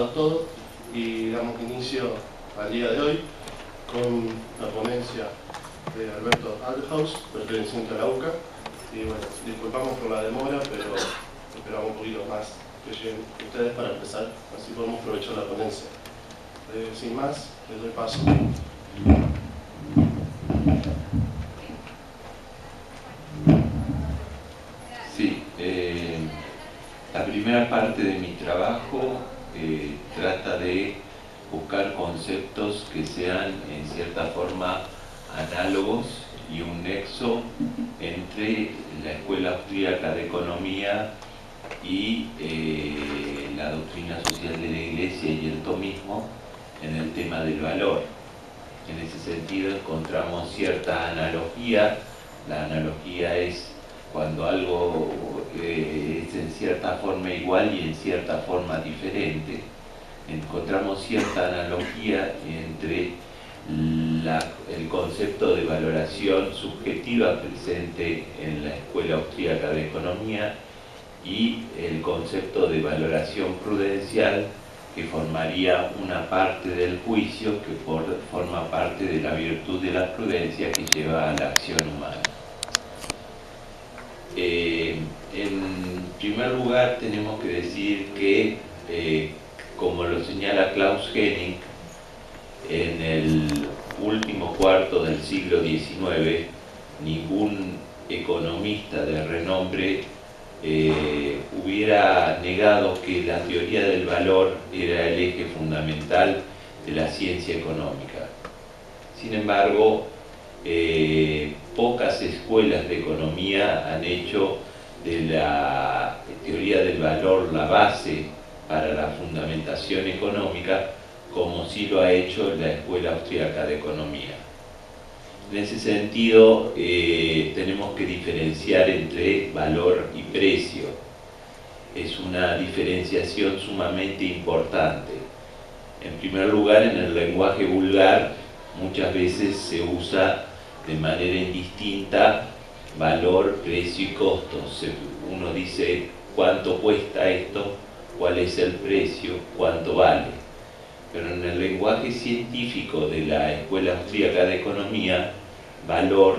todo y damos inicio al día de hoy con la ponencia de Alberto Aldhaus, perteneciente a la UCA. Y bueno, disculpamos por la demora, pero esperamos un poquito más que lleguen ustedes para empezar, así podemos aprovechar la ponencia. Sin más, les doy paso. Sí, la primera parte de mi trabajo trata de buscar conceptos que sean en cierta forma análogos y un nexo entre la Escuela Austríaca de Economía y la doctrina social de la Iglesia y el tomismo en el tema del valor. En ese sentido encontramos cierta analogía. La analogía es cuando algo es en cierta forma igual y en cierta forma diferente. Encontramos cierta analogía entre el concepto de valoración subjetiva presente en la Escuela Austríaca de Economía y el concepto de valoración prudencial, que formaría una parte del juicio que forma parte de la virtud de la prudencia que lleva a la acción humana. En primer lugar tenemos que decir que, como lo señala Klaus Henning, en el último cuarto del siglo XIX, ningún economista de renombre hubiera negado que la teoría del valor era el eje fundamental de la ciencia económica. Sin embargo, pocas escuelas de economía han hecho de la teoría del valor la base para la fundamentación económica, como sí lo ha hecho la Escuela Austríaca de Economía. En ese sentido, tenemos que diferenciar entre valor y precio. Es una diferenciación sumamente importante. En primer lugar, en el lenguaje vulgar, muchas veces se usa de manera indistinta valor, precio y costo. Uno dice cuánto cuesta esto, cuál es el precio, cuánto vale. Pero en el lenguaje científico de la Escuela Austríaca de Economía, valor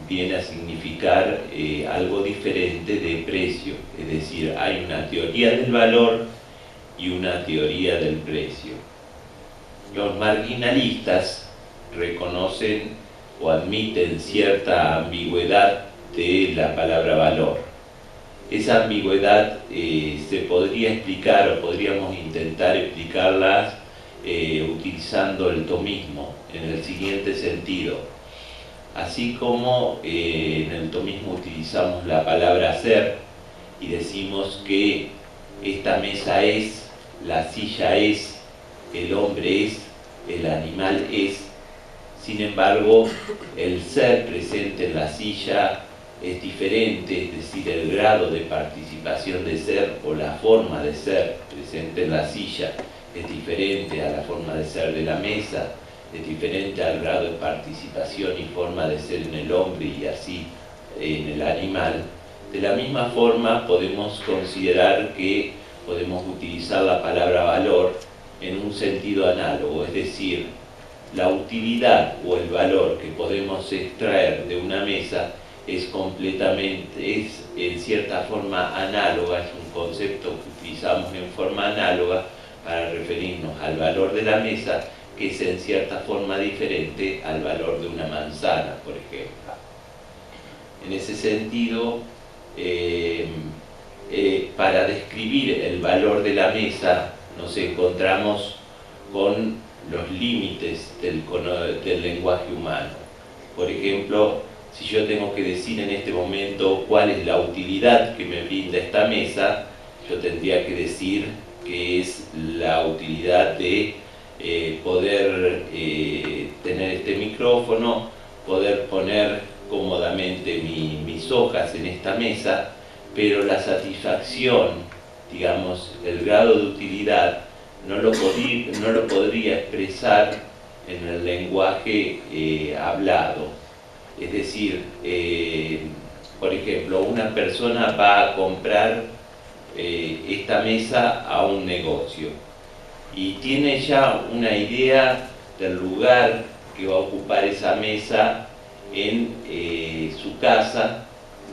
viene a significar algo diferente de precio. Es decir, hay una teoría del valor y una teoría del precio. Los marginalistas reconocen o admiten cierta ambigüedad de la palabra valor. Esa ambigüedad se podría explicar o podríamos intentar explicarla utilizando el tomismo en el siguiente sentido. Así como en el tomismo utilizamos la palabra ser y decimos que esta mesa es, la silla es, el hombre es, el animal es. Sin embargo, el ser presente en la silla es diferente, es decir, el grado de participación de ser o la forma de ser presente en la silla es diferente a la forma de ser de la mesa, es diferente al grado de participación y forma de ser en el hombre y así en el animal. De la misma forma podemos considerar que podemos utilizar la palabra valor en un sentido análogo, es decir, la utilidad o el valor que podemos extraer de una mesa es en cierta forma análoga, es un concepto que utilizamos en forma análoga para referirnos al valor de la mesa, que es en cierta forma diferente al valor de una manzana, por ejemplo. En ese sentido, para describir el valor de la mesa nos encontramos con los límites del lenguaje humano. Por ejemplo, si yo tengo que decir en este momento cuál es la utilidad que me brinda esta mesa, yo tendría que decir que es la utilidad de poder tener este micrófono, poder poner cómodamente mis hojas en esta mesa, pero la satisfacción, digamos, el grado de utilidad, no lo podría expresar en el lenguaje hablado. Es decir, por ejemplo, una persona va a comprar esta mesa a un negocio y tiene ya una idea del lugar que va a ocupar esa mesa en su casa,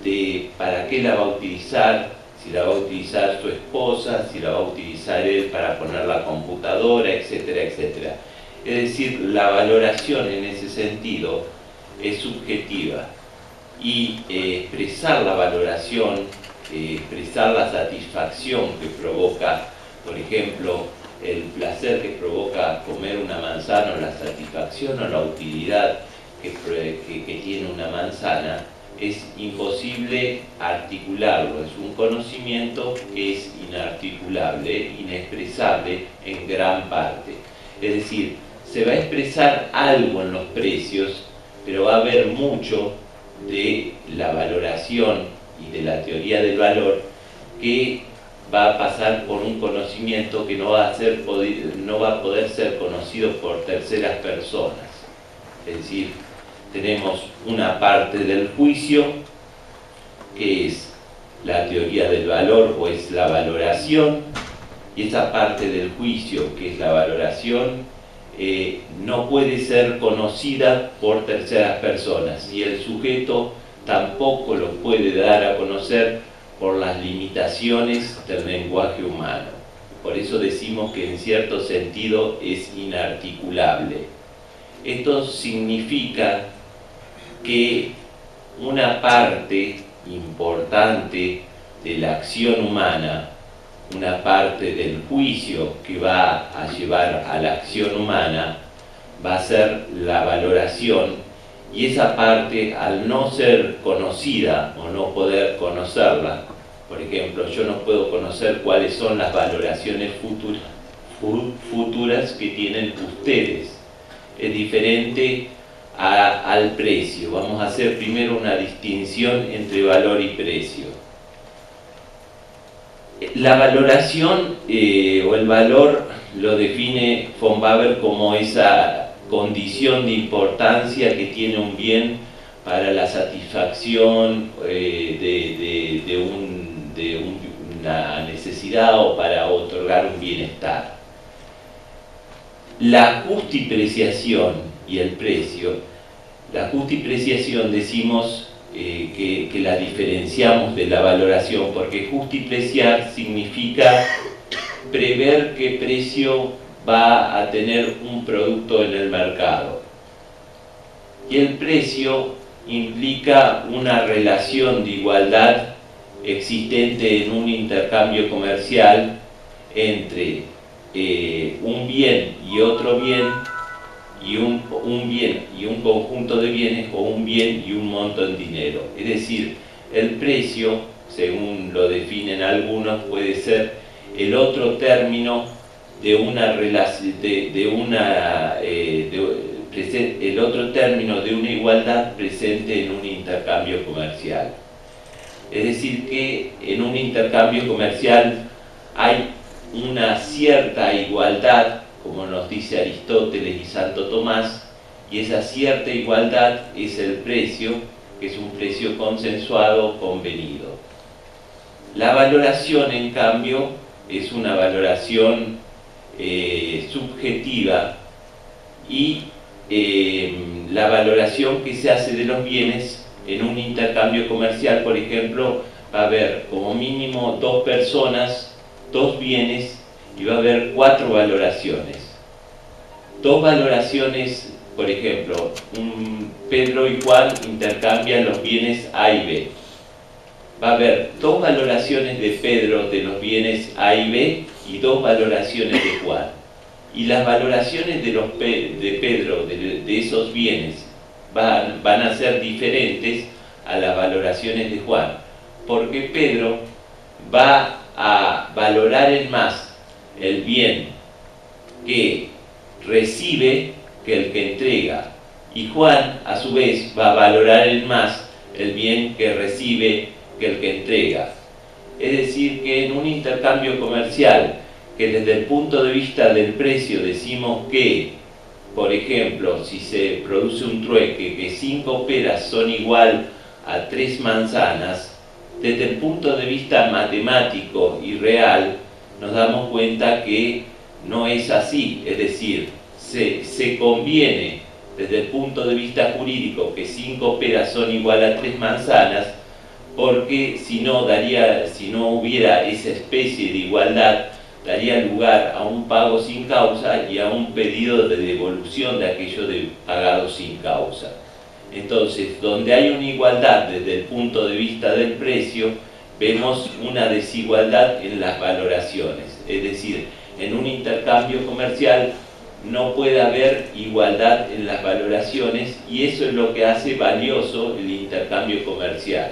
de para qué la va a utilizar, si la va a utilizar su esposa, si la va a utilizar él para poner la computadora, etcétera, etcétera. Es decir, la valoración en ese sentido es subjetiva, y expresar la valoración, expresar la satisfacción que provoca, por ejemplo, el placer que provoca comer una manzana, o la satisfacción o la utilidad que tiene una manzana, es imposible articularlo, es un conocimiento que es inarticulable, inexpresable en gran parte. Es decir, se va a expresar algo en los precios, pero va a haber mucho de la valoración y de la teoría del valor que va a pasar por un conocimiento que no va a poder ser conocido por terceras personas. Es decir, tenemos una parte del juicio, que es la teoría del valor o es la valoración, y esa parte del juicio, que es la valoración, no puede ser conocida por terceras personas, y el sujeto tampoco lo puede dar a conocer por las limitaciones del lenguaje humano. Por eso decimos que en cierto sentido es inarticulable. Esto significa que una parte importante de la acción humana, una parte del juicio que va a llevar a la acción humana, va a ser la valoración, y esa parte, al no ser conocida o no poder conocerla, por ejemplo, yo no puedo conocer cuáles son las valoraciones futuras que tienen ustedes. Es diferente al precio. Vamos a hacer primero una distinción entre valor y precio. La valoración o el valor lo define von Waber como esa condición de importancia que tiene un bien para la satisfacción de una necesidad o para otorgar un bienestar. La justipreciación y el precio, la justipreciación decimos que la diferenciamos de la valoración, porque justipreciar significa prever qué precio va a tener un producto en el mercado. Y el precio implica una relación de igualdad existente en un intercambio comercial entre un bien y otro bien, y un bien y un conjunto de bienes, o un bien y un monto en dinero. Es decir, el precio, según lo definen algunos, puede ser el otro término de una relación, el otro término de una igualdad presente en un intercambio comercial. Es decir, que en un intercambio comercial hay una cierta igualdad, como nos dice Aristóteles y Santo Tomás, y esa cierta igualdad es el precio, que es un precio consensuado, convenido. La valoración, en cambio, es una valoración subjetiva, y la valoración que se hace de los bienes en un intercambio comercial, por ejemplo, va a haber como mínimo 2 personas, 2 bienes, y va a haber 4 valoraciones. 2 valoraciones, por ejemplo, Pedro y Juan intercambian los bienes A y B. Va a haber 2 valoraciones de Pedro de los bienes A y B, y 2 valoraciones de Juan. Y las valoraciones de Pedro de esos bienes van a ser diferentes a las valoraciones de Juan, porque Pedro va a valorar en más el bien que recibe que el que entrega, y Juan a su vez va a valorar en más el bien que recibe que el que entrega. Es decir, que en un intercambio comercial, que desde el punto de vista del precio decimos que, por ejemplo, si se produce un trueque, que 5 peras son igual a 3 manzanas, desde el punto de vista matemático y real, nos damos cuenta que no es así, es decir, se conviene desde el punto de vista jurídico que 5 peras son igual a 3 manzanas, porque si no hubiera esa especie de igualdad, daría lugar a un pago sin causa y a un pedido de devolución de aquello pagado sin causa. Entonces, donde hay una igualdad desde el punto de vista del precio, vemos una desigualdad en las valoraciones. Es decir, en un intercambio comercial no puede haber igualdad en las valoraciones, y eso es lo que hace valioso el intercambio comercial,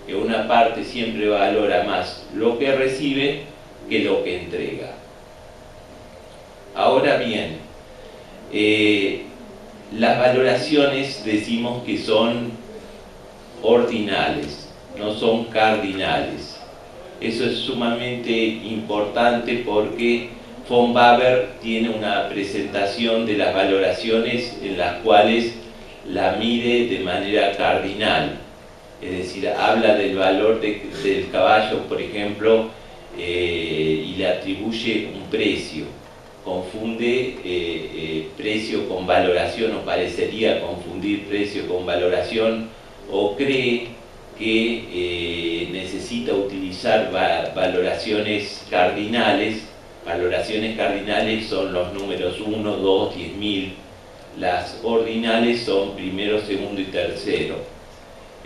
que una parte siempre valora más lo que recibe que lo que entrega. Ahora bien, las valoraciones decimos que son ordinales, no son cardinales. Eso es sumamente importante porque von Baber tiene una presentación de las valoraciones en las cuales la mide de manera cardinal. Es decir, habla del valor del caballo, por ejemplo, y le atribuye un precio. Confunde precio con valoración, o parecería confundir precio con valoración, o cree que necesita utilizar valoraciones cardinales. Valoraciones cardinales son los números 1, 2, 10.000. Las ordinales son primero, segundo y tercero.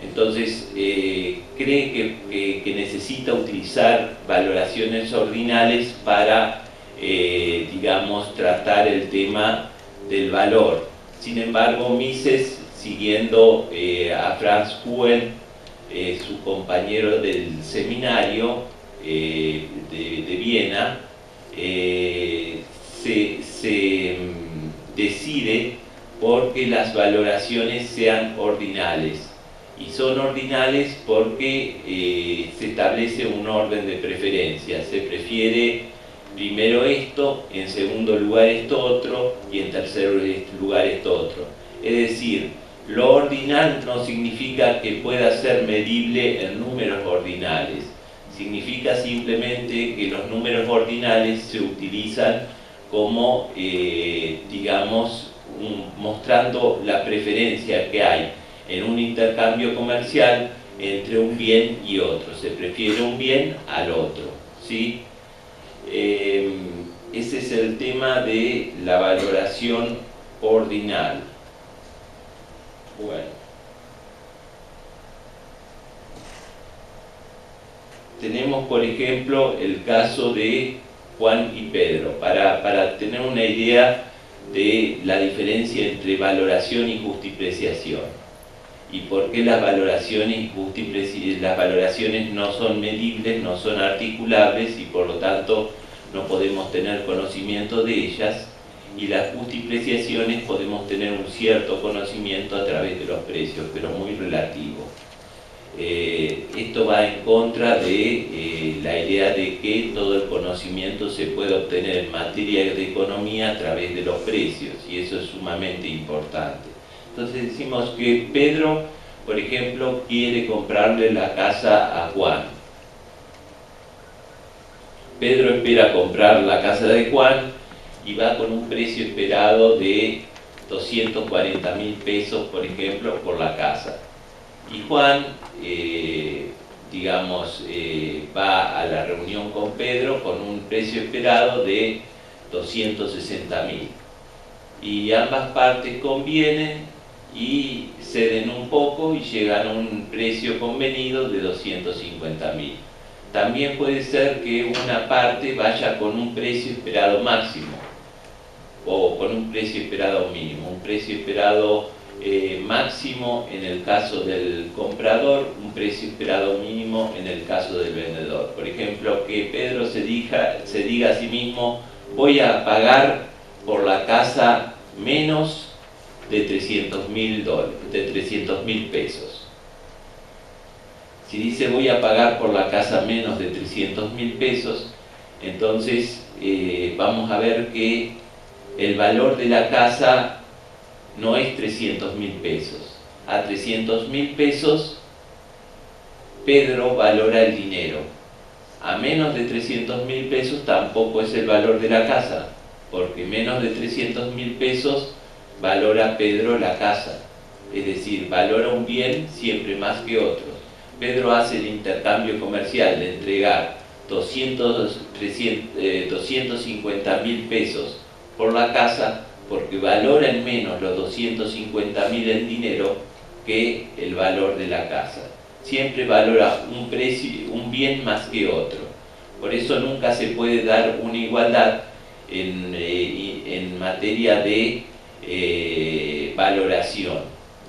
Entonces, cree que necesita utilizar valoraciones ordinales para, digamos, tratar el tema del valor. Sin embargo, Mises, siguiendo a Franz Hugen, su compañero del seminario de Viena, se decide porque las valoraciones sean ordinales. Y son ordinales porque se establece un orden de preferencia. Se prefiere primero esto, en segundo lugar esto otro, y en tercer lugar esto otro. Es decir, lo ordinal no significa que pueda ser medible en números ordinales. Significa simplemente que los números ordinales se utilizan como, digamos, mostrando la preferencia que hay en un intercambio comercial entre un bien y otro. Se prefiere un bien al otro, ¿sí? Ese es el tema de la valoración ordinal. Bueno. Tenemos, por ejemplo, el caso de Juan y Pedro, para tener una idea de la diferencia entre valoración y justipreciación. Y por qué las valoraciones no son medibles, no son articulables, y por lo tanto no podemos tener conocimiento de ellas, y las justipreciaciones podemos tener un cierto conocimiento a través de los precios, pero muy relativo. Esto va en contra de la idea de que todo el conocimiento se puede obtener en materia de economía a través de los precios, y eso es sumamente importante. Entonces decimos que Pedro, por ejemplo, quiere comprarle la casa a Juan. Pedro espera comprar la casa de Juan y va con un precio esperado de 240.000 pesos, por ejemplo, por la casa. Y Juan, digamos, va a la reunión con Pedro con un precio esperado de 260.000. Y ambas partes convienen y ceden un poco y llegan a un precio convenido de 250.000. También puede ser que una parte vaya con un precio esperado máximo o con un precio esperado mínimo. Un precio esperado máximo en el caso del comprador, un precio esperado mínimo en el caso del vendedor. Por ejemplo, que Pedro se diga a sí mismo: voy a pagar por la casa menos de 300.000 pesos. Si dice voy a pagar por la casa menos de 300.000 pesos, entonces vamos a ver que el valor de la casa no es 300.000 pesos. A 300.000 pesos Pedro valora el dinero. A menos de 300.000 pesos tampoco es el valor de la casa. porque menos de 300.000 pesos valora Pedro la casa, es decir, valora un bien siempre más que otros. Pedro hace el intercambio comercial de entregar 250.000 pesos por la casa porque valora en menos los 250.000 en dinero que el valor de la casa. Siempre valora un precio, un bien más que otro. Por eso nunca se puede dar una igualdad en materia de valoración.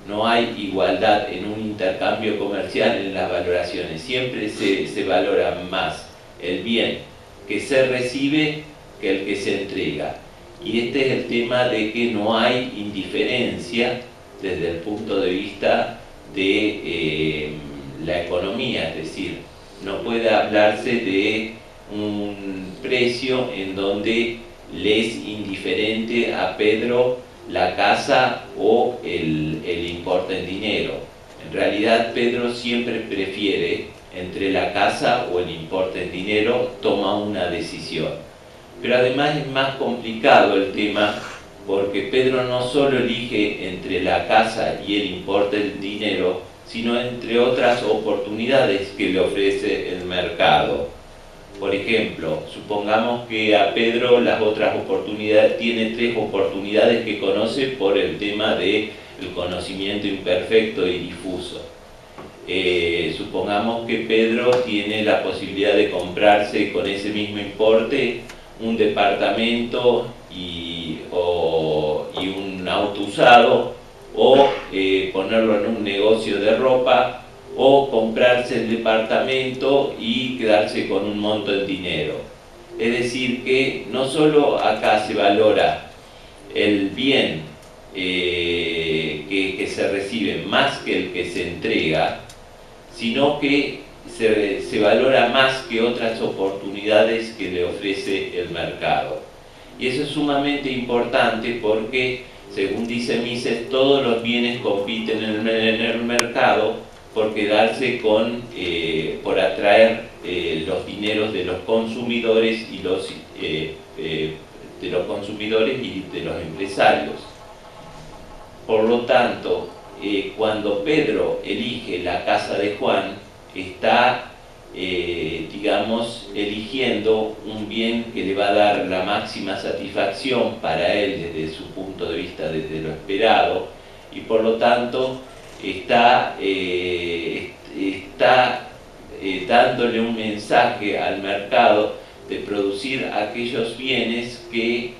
No hay igualdad en un intercambio comercial en las valoraciones. Siempre se valora más el bien que se recibe que el que se entrega. Y este es el tema de que no hay indiferencia desde el punto de vista de la economía, es decir, no puede hablarse de un precio en donde le es indiferente a Pedro la casa o el importe en dinero. En realidad Pedro siempre prefiere entre la casa o el importe en dinero, toma una decisión. Pero además es más complicado el tema porque Pedro no solo elige entre la casa y el importe en dinero, sino entre otras oportunidades que le ofrece el mercado. Por ejemplo, supongamos que a Pedro las otras oportunidades, tiene 3 oportunidades que conoce por el tema del conocimiento imperfecto y difuso. Supongamos que Pedro tiene la posibilidad de comprarse con ese mismo importe un departamento y un auto usado, o ponerlo en un negocio de ropa, o comprarse el departamento y quedarse con un monto en dinero. Es decir, que no solo acá se valora el bien que se recibe más que el que se entrega, sino que se valora más que otras oportunidades que le ofrece el mercado. Y eso es sumamente importante porque, según dice Mises, todos los bienes compiten en el mercado por quedarse por atraer los dineros de los consumidores y de los empresarios. Por lo tanto, cuando Pedro elige la casa de Juan, está, digamos, eligiendo un bien que le va a dar la máxima satisfacción para él desde su punto de vista, desde lo esperado, y por lo tanto está dándole un mensaje al mercado de producir aquellos bienes que,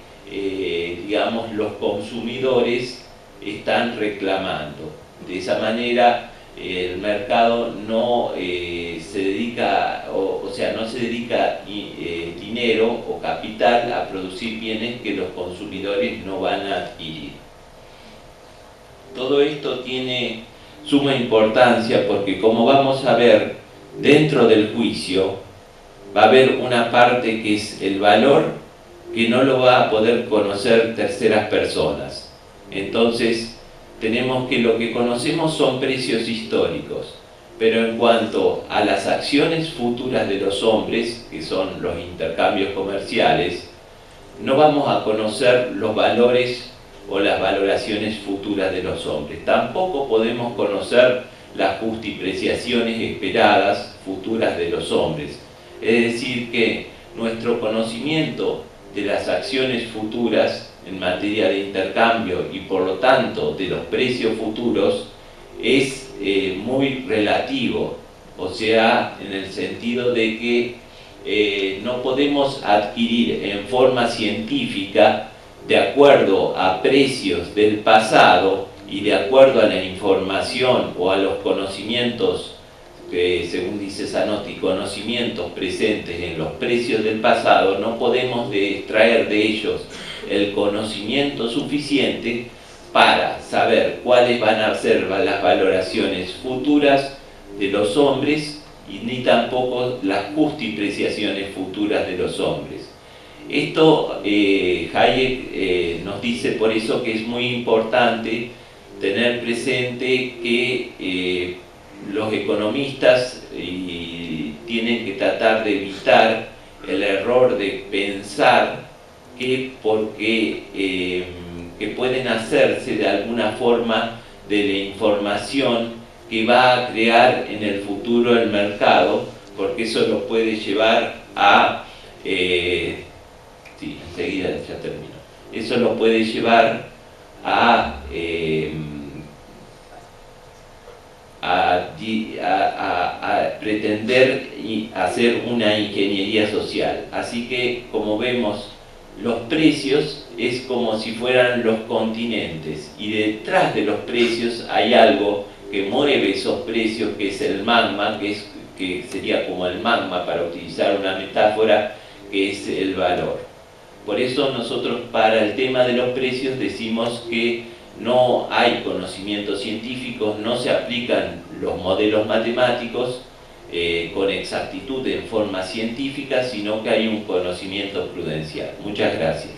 digamos, los consumidores están reclamando. De esa manera el mercado no se dedica, no se dedica dinero o capital a producir bienes que los consumidores no van a adquirir. Todo esto tiene suma importancia porque, como vamos a ver dentro del juicio, va a haber una parte que es el valor que no lo va a poder conocer terceras personas. Entonces tenemos que lo que conocemos son precios históricos, pero en cuanto a las acciones futuras de los hombres, que son los intercambios comerciales, no vamos a conocer los valores o las valoraciones futuras de los hombres. Tampoco podemos conocer las justipreciaciones esperadas futuras de los hombres. Es decir, que nuestro conocimiento de las acciones futuras en materia de intercambio y por lo tanto de los precios futuros es muy relativo, o sea, en el sentido de que no podemos adquirir en forma científica de acuerdo a precios del pasado y de acuerdo a la información o a los conocimientos, según dice Zanotti, conocimientos presentes en los precios del pasado, no podemos extraer de ellos el conocimiento suficiente para saber cuáles van a ser las valoraciones futuras de los hombres y ni tampoco las justipreciaciones futuras de los hombres. Esto Hayek nos dice por eso que es muy importante tener presente que los economistas tienen que tratar de evitar el error de pensar que pueden hacerse de alguna forma de la información que va a crear en el futuro el mercado, porque eso lo puede llevar a... sí, enseguida ya termino. Eso lo puede llevar a pretender hacer una ingeniería social. Así que, como vemos, los precios es como si fueran los continentes, y detrás de los precios hay algo que mueve esos precios, que es el magma, que sería como el magma, para utilizar una metáfora, que es el valor. Por eso nosotros, para el tema de los precios, decimos que no hay conocimientos científicos, no se aplican los modelos matemáticos con exactitud en forma científica, sino que hay un conocimiento prudencial. Muchas gracias.